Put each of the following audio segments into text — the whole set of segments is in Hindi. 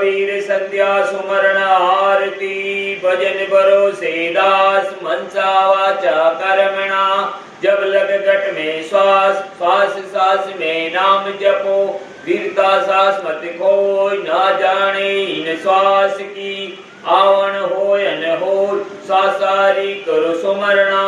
कबीर संध्या सुमरण आरती भजन भरोसे दास मनसा वाचा कर्मणा जब लग घट में श्वास श्वास सांस में नाम जपो वीरता सास मत खोय ना जाने इन श्वास की आवन होय न होय सासारी करो सुमरणा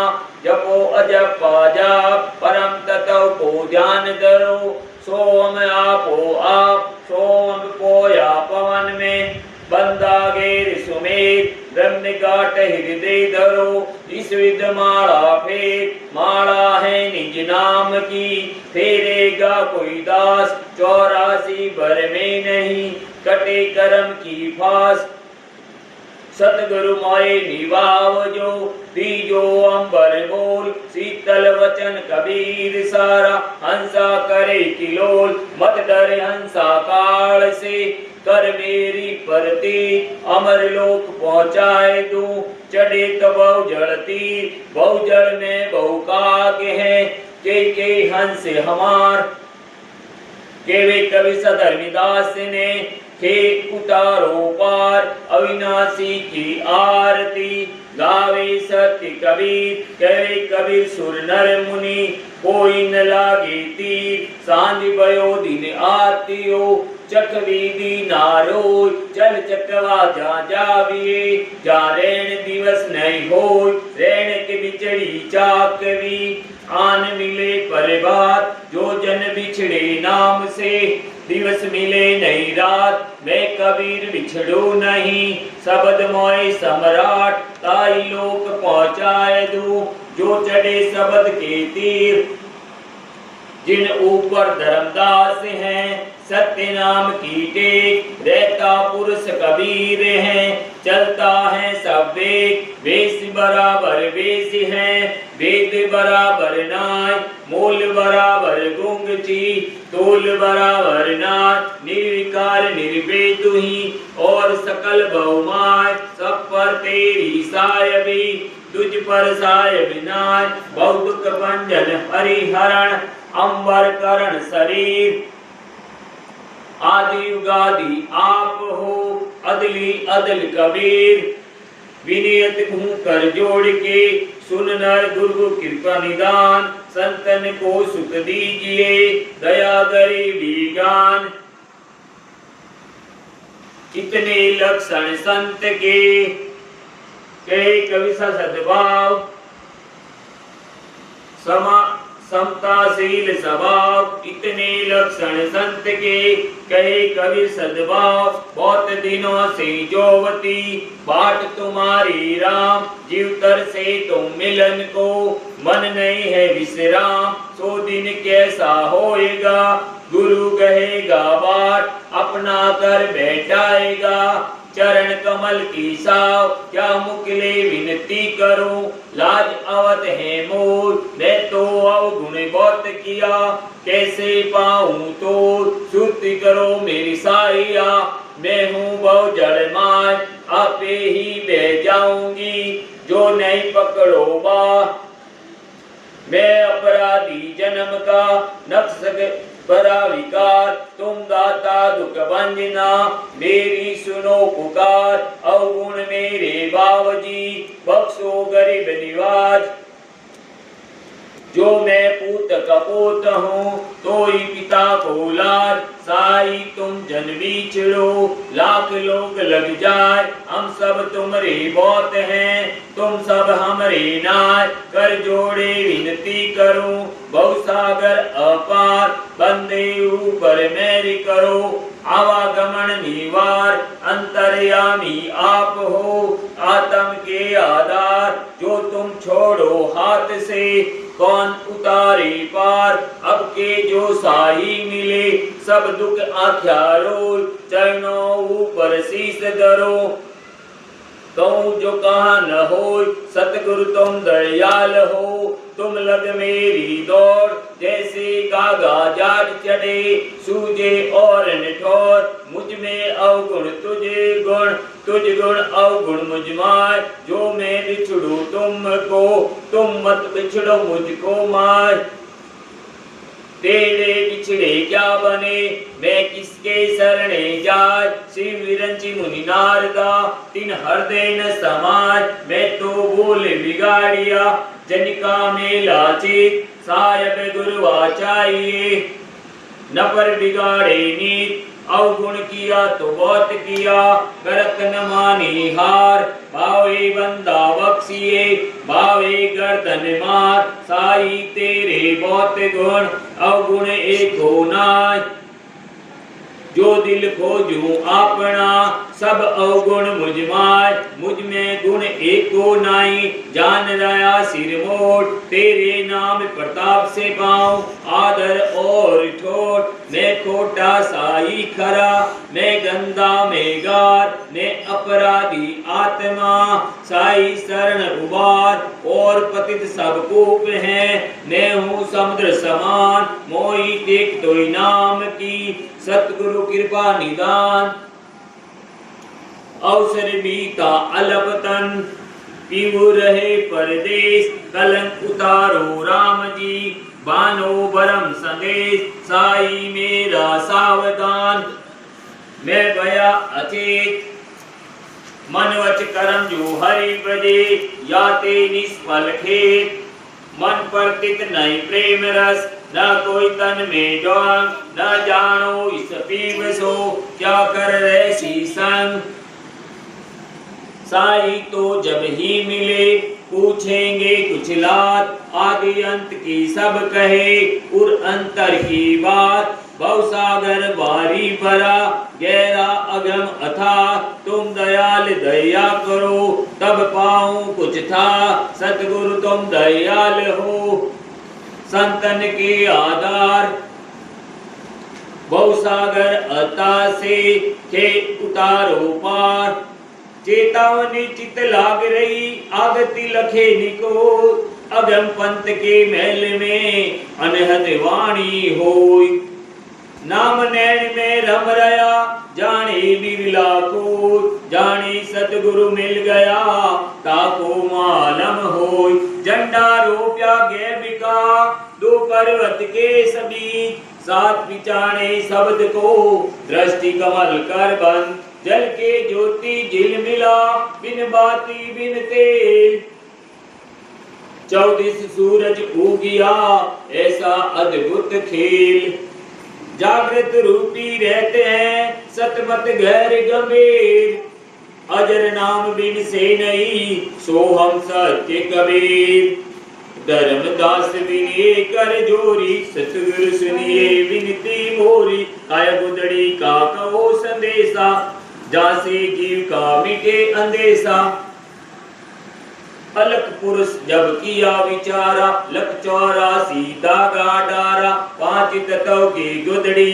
जपो अजपा जाप परम तत्व को ध्यान धरो सोम आपो आप सोम पोया पवन में बंदा गेर सुमेत ब्रह्म गाट हृदय धरो इस विध माला फेर माला है निज नाम की फेरेगा कोई दास 84 भर में नहीं कटे कर्म की फास सतगुरु मोए निभाव जो बीजो अंबर बोल शीतल वचन कबीर सारा हंसा करे किलोल मत डर हंसा काल से कर मेरी परती अमर लोक पहुँचाए दू चढ़े तो बहु जल में बहु काग है के हंस हमार केवे कवि सधर्मिदास ने हे उतारो पार अविनाशी की आरती गावे सत्य कबीर कहे कबीर सुर नर मुनि कोई न लागे तीर सांझ भयो दिन आतियो चकवीदी नारो चल चकवा जा जाविए जा रेण दिवस नहीं हो रेण के बिचड़ी चाकवी आन मिले परिवार जो जन बिछड़े नाम से दिवस मिले नहीं रात मैं कबीर बिछड़ू नहीं शब्द मोय सम्राट ताई लोक पहुँचाए दू जो चढ़े शब्द के तीर जिन ऊपर धर्मदास हैं सत्य नाम की टेक रहता पुरुष कबीर हैं चलता है सब वेश बराबर वेश हैं वेद बराबर नाय मूल बराबर गुंगची तोल बराबर नाय निर्विकार निर्वेद ही और सकल बहुमाय सब पर तेरी सायबी तुझ पर सायब नाय बहुत भंजन हरिहरण अंबर करण शरीर आदि युगादि आप हो अदली अदल कबीर विनियत हूँ कर जोड़ के सुन नर गुरु कृपा निदान संतन को सुख दीजिए दया गरीबी ज्ञान कितने लक्षण संत के कहे कवि सद्भाव समताशील स्वभाव इतने लक्षण संत के कहे कवि सद्भाव बहुत दिनों से जोवती बाट तुम्हारी राम जीव तर से तुम मिलन को मन नहीं है विश्राम सो दिन कैसा होएगा गुरु कहेगा बाट अपना कर बैठाएगा चरण कमल की साव क्या मुकले विनती करो लाज अवत है मोर मैं तो अवगुण बहुत किया कैसे पाऊं तो सुरती करो मेरी साइया मैं हूँ बहु जड़ माय आपे ही बह जाऊंगी जो नहीं पकड़ो बा मैं अपराधी जन्म का नक्श बड़ा विकार तुम दाता दुख भंजना मेरी सुनो पुकार अवगुण मेरे बावजी बख्शो गरीब निवाज जो मैं पूत कपूत हूँ तो ही पिता को लाज साई तुम जन बिछड़ो लाख लोग लग जाए हम सब तुम्हारे बहुत हैं तुम सब हमरे नाय कर जोड़े विनती करूं बहुसागर अपार बंदे ऊपर मेरी करो आवागमन निवार अंतर्यामी आप हो आत्म के आधार जो तुम छोड़ो हाथ से कौन उतारे पार अब के जो साही मिले सब दुख आख्या रो चरणों ऊपर शीश धरो कहूँ जो कहा न हो सतगुरु तुम दयाल हो तुम लग मेरी दौड़ जैसे गागा जाट चढ़े सूझे और निठोर मुझ में अवगुण तुझ गुण अवगुण मुझ माय जो मैं बिछड़ू तुमको तुम मत बिछड़ो मुझको माय तेरे बिछड़े क्या बने, मैं किसके शरणे जाय। शिव विरंचि मुनि नारदा, तिन हृदय न समाज। मैं तो बोल बिगाड़िया, जनिका में लाचित। सायब गुरुवाचार्य, न पर बिगाड़े नीत। अवगुण किया तो बहुत किया, करत न मानी हार। भावे बंदा बख्शिए, भावे गर्दन मार। साई तेरे बहुत गुण, अवगुण एक हो नाय। जो दिल खोजूं अपना, सब अवगुण मुझ माय। मुझ में गुण एको नाई, जान रहा सिर मोट। तेरे नाम प्रताप से पाऊं, आदर और ठोट। मैं खोटा साई खरा, मैं गंदा में गार। मैं अपराधी आत्मा, साई शरण उबार। और पतित सब कूप हैं, मैं हूँ समुद्र समान। मोई टेक तोई नाम की, सतगुरु कृपा निदान। अवसर बीता अलपतन, पीऊ रहे परदेश। कलंक उतारो राम जी, बानो बरम संदेश। साई मेरा सावधान, मैं भया अचेत। मन वच करम जो हरि ब्रजे, याते निष्फल खेत। मन पर तित नहीं प्रेम रस, न कोई तन में ज्वांग। न जानो इस पीव सो, क्या कर रैसी संग। साई तो जब ही मिले, पूछेंगे कुछ लात। आदि अंत की सब कहे, उर अंतर की बात। भवसागर बारी भरा, गहरा अगम अथा। तुम दयाल दया करो, तब पाऊं कुछ था। सतगुरु तुम दयाल हो, संतन के आधार। भवसागर अता से, खेत उतारो पार। चेतावनी चित लाग रही, आगति लखे निको। अगम पंथ के महल में, अनहद वाणी होई। नाम नैन में रम रया, जाने बिरला को। जाने सतगुरु मिल गया, ताको मालम होई। झंडा रोप्या गे बिका, दो पर्वत के सभी। सात पिचाने शब्द को, दृष्टि कमल कर बंद। जल के ज्योति झिल मिला, बिन बाती बिन तेल। 14 सूरज उगिया, ऐसा अद्भुत खेल। जागृत रूपी रहते हैं, सतमत गहर गंभीर। अजर नाम बिन से नहीं, सो हम सत्य कबीर। धर्मदास विनय कर जोरी, सतगुरु सुनिए विनती मोरी। काय गुदड़ी का कहो संदेशा, जासे जीव का मिटे अंदेशा। अलख पुरुष जब किया विचारा, लख 84 दागा डारा। 5 तत्व की गुदड़ी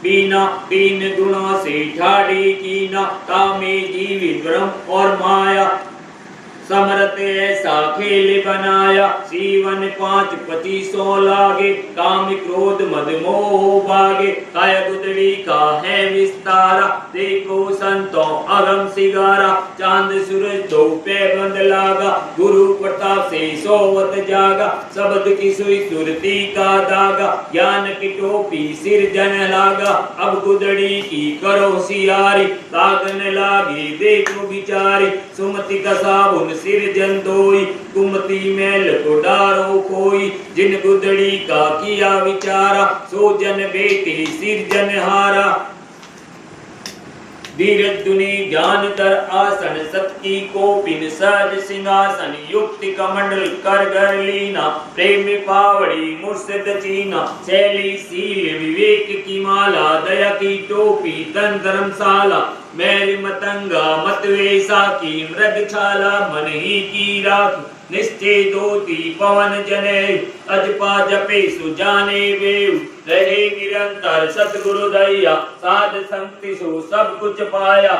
बीना, 3 गुणों से ठाड़ी कीना। कामे जीवित ब्रह्म और माया, समरथ ऐसा खेल बनाया। सीवन 5 25 लागे, काम क्रोध मद मोह भागे। काय गुदड़ी का है विस्तारा, देखो संतों अगम सिगारा। चांद सूरज दो पे बंद लागा, गुरु प्रताप से सोवत जागा। शब्द की सुई सुरती का दागा, ज्ञान की टोपी सिर जन लागा। अब गुदड़ी की करो सियारी, तागन लागी देखो बिचारी। सुमति का साबुन सिर जन धोई, कुमति मैल को डारो कोई। जिन गुदड़ी का किया विचारा, सो जन बेटी सिर जन हारा। धीरज दुनी ज्ञान तर आसन, सत की कोपिन सहज सिंहासन। युक्ति कमंडल कर घर लीना, प्रेम पावड़ी मुर्शिद चीना। शैली सील विवेक की माला, दया की टोपी तन धर्मशाला। मैल मतंगा मत वेसा की, मृग छाला मन ही की राख। निश्चय दोती पवन जने, अजपा जपे सुजाने वेव। रहे निरंतर सतगुरु दया, साध संगति सो सब कुछ पाया।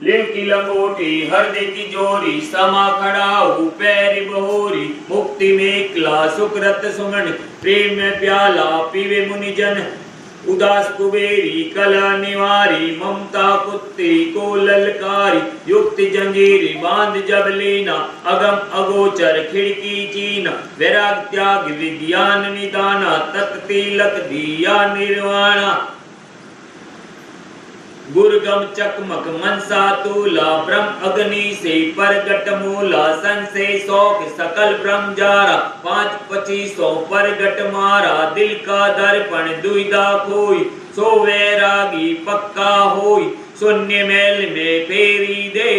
लिंग की लंगोटी हृदय की जोरी, समा खड़ाऊ पैर बहोरी। मुक्ति में क्ला सुकृत सुमन, प्रेम में प्याला पीवे मुनिजन। उदास कुबेरी कला निवारी ममता कुत्ती को ललकारी युक्ति जंजीरी बांध जब लेना अगम अगोचर खिड़की चीना वैराग त्याग विज्ञान निदाना तत्तिलक दिया निर्वाणा गुरगम चकमक मनसा तूला ब्रह्म अग्नि से परगट मूला सन से शौक सकल ब्रह्म जारा 5-25 परगट मारा दिल का दर्पण दुविधा खोई सो वैरागी पक्का होई शून्य मेल में फेरी दे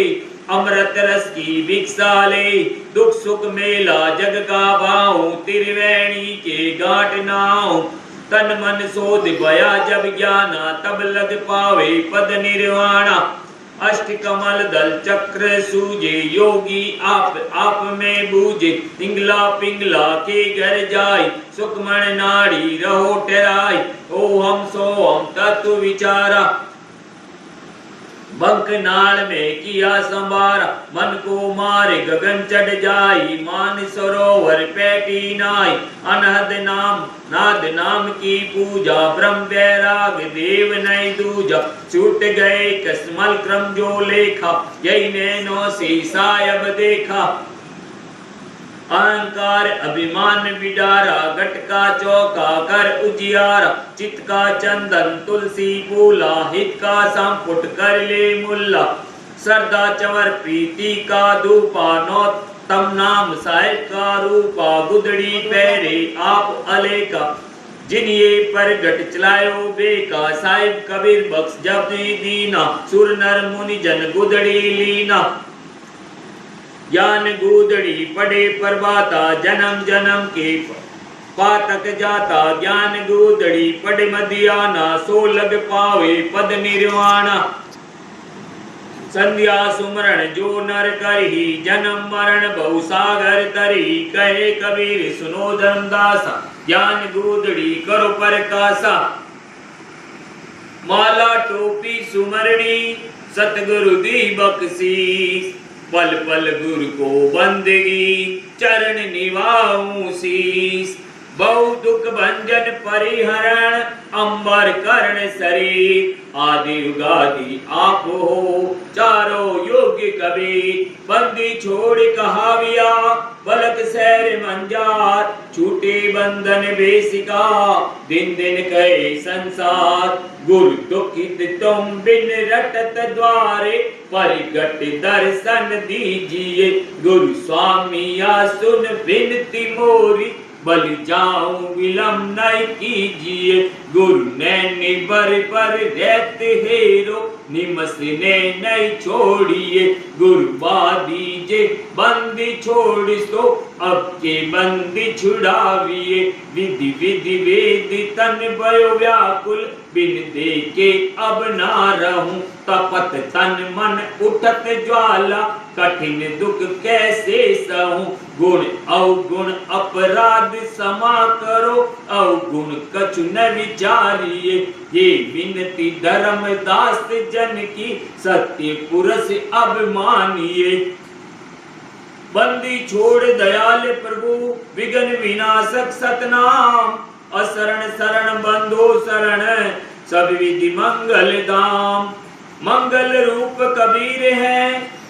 अमृत रस की भिक्षा ले दुख सुख मेला जग का भाऊ त्रिवेणी के गांठ नाऊ तन मन शोध भया जब ज्ञाना तब लग पावे पद निर्वाणा अष्ट कमल दल चक्र सूजे योगी आप में बूझे पिंगला पिंगला के घर जाय सुखमण नाड़ी रहो ठहराय ओ हम सो हम तत्व विचारा बंक नाल में किया संभारा मन को मारे गगन चढ़ जाई मान सरोवर पैटी नाई अनहद नाम नाद नाम की पूजा ब्रह्म वैराग देव नहीं दूजा छूट गए कसमल क्रम जो लेखा यही नैनों से सायब देखा अहंकार अभिमान बिडारा घट का चौका कर उजियारा चित का चंदन तुलसी फूला हित का संपुट कर ले मुल्ला सरदा चवर प्रीति का धूपा नौतम नाम साहिब का रूपा गुदड़ी पैरे आप अले का जिन ये परगट चलायो बेका साहिब कबीर बख्श जब दीना सुर नर मुनि जन गुदड़ी लीना ज्ञान गुदड़ी पड़े परबाता जन्म जन्म के पातक जाता ज्ञान गुदड़ी पड़े मदियाना सो लग पावे पद निर्वाणा संध्या सुमरण जो नर करही जन्म मरण बहु सागर तरही कहे कबीर सुनो धर्मदासा ज्ञान गुदड़ी करो परकासा माला टोपी सुमरणी सतगुरु दी बख्शीश पल पल गुरु को बंदगी चरण निभाऊं शीस बहु दुख भंजन परिहरण अंबर कर्ण शरीर आदि उगादि आप हो चारों योग्य कबीर बंदी छोड़ कहाविया बलक सैर मंजार छूटे बंधन बेसिका दिन दिन कहे संसार गुरु दुखित तुम बिन रटत द्वारे परिगट दर्शन दीजिए गुरु स्वामी या सुन विनती मोरी बल जाऊं विलम्ब नहीं कीजिए गुरु ने निबर पर रहते हेरो निमसने नहीं छोड़िए गुरु दीजे बंदी छोड़ सो अब के बंदी छुड़ाविए विधि विधि वेद तन भयो व्याकुल बिन देखे अब ना रहूं तपत तन मन उठत ज्वाला कठिन दुख कैसे सहूं गुण अवगुण अपराध क्षमा करो अवगुण कछु न विचारिए ये विनती धर्मदास जन की सत्य पुरुष अब मानिए बंदी छोड़ दयाल प्रभु विघ्न विनाशक सतनाम असरण शरण बंधो शरण सब विधि मंगल धाम मंगल रूप कबीर है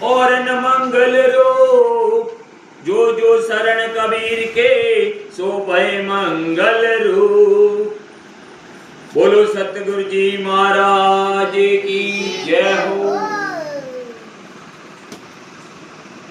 और न मंगल रूप जो जो शरण कबीर के सो भय मंगल रूप बोलो सतगुरु जी महाराज की जय हो।